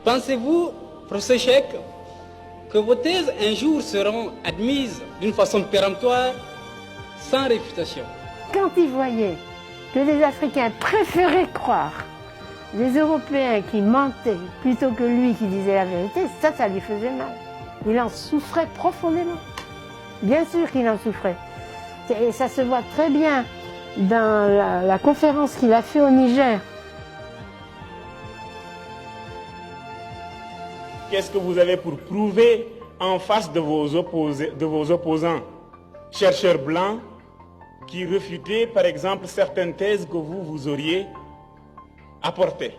Pensez-vous, professeur Cheikh, que vos thèses un jour seront admises d'une façon péremptoire, sans réfutation? Quand il voyait que les Africains préféraient croire les Européens qui mentaient plutôt que lui qui disait la vérité, ça lui faisait mal. Il en souffrait profondément. Bien sûr qu'il en souffrait. Et ça se voit très bien dans la conférence qu'il a fait au Niger. Qu'est-ce que vous avez pour prouver en face de vos opposants, chercheurs blancs, qui refutaient par exemple certaines thèses que vous auriez apportées?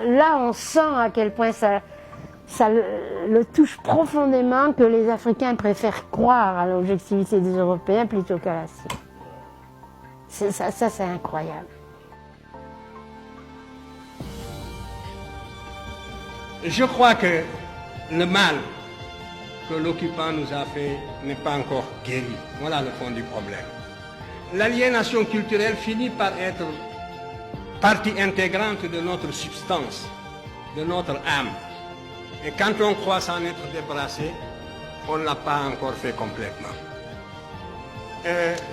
Là, on sent à quel point ça le touche profondément que les Africains préfèrent croire à l'objectivité des Européens plutôt qu'à la sienne. Ça, c'est incroyable. Je crois que le mal que l'occupant nous a fait n'est pas encore guéri. Voilà le fond du problème. L'aliénation culturelle finit par être partie intégrante de notre substance, de notre âme. Et quand on croit s'en être débarrassé, on ne l'a pas encore fait complètement.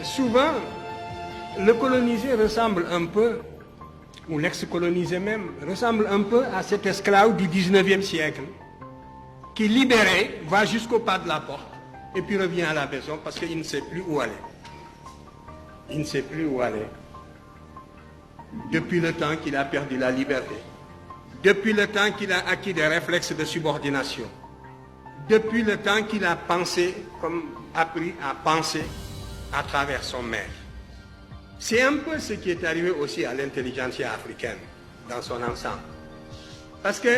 Souvent, le colonisé ressemble un peu, ou l'ex-colonisé même, ressemble un peu à cet esclave du 19e siècle, qui libéré va jusqu'au pas de la porte, et puis revient à la maison parce qu'il ne sait plus où aller. Il ne sait plus où aller. Depuis le temps qu'il a perdu la liberté. Depuis le temps qu'il a acquis des réflexes de subordination. Depuis le temps qu'il a pensé, comme appris à penser à travers son maître. C'est un peu ce qui est arrivé aussi à l'intelligentsia africaine, dans son ensemble. Parce que,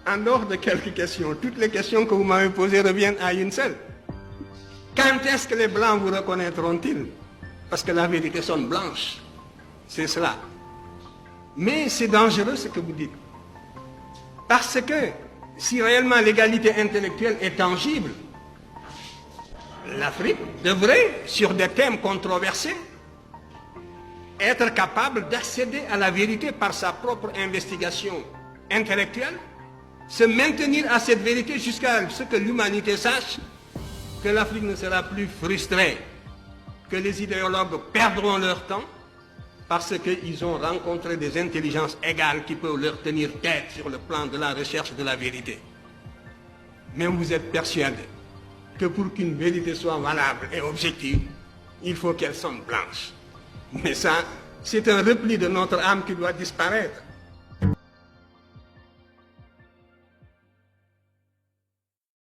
en dehors de quelques questions, toutes les questions que vous m'avez posées reviennent à une seule. Quand est-ce que les Blancs vous reconnaîtront-ils? Parce que la vérité sonne blanche. C'est cela. Mais c'est dangereux ce que vous dites. Parce que si réellement l'égalité intellectuelle est tangible, l'Afrique devrait, sur des thèmes controversés, être capable d'accéder à la vérité par sa propre investigation intellectuelle, se maintenir à cette vérité jusqu'à ce que l'humanité sache que l'Afrique ne sera plus frustrée, que les idéologues perdront leur temps, parce qu'ils ont rencontré des intelligences égales qui peuvent leur tenir tête sur le plan de la recherche de la vérité. Mais vous êtes persuadé que pour qu'une vérité soit valable et objective, il faut qu'elle sonne blanche. Mais ça, c'est un repli de notre âme qui doit disparaître.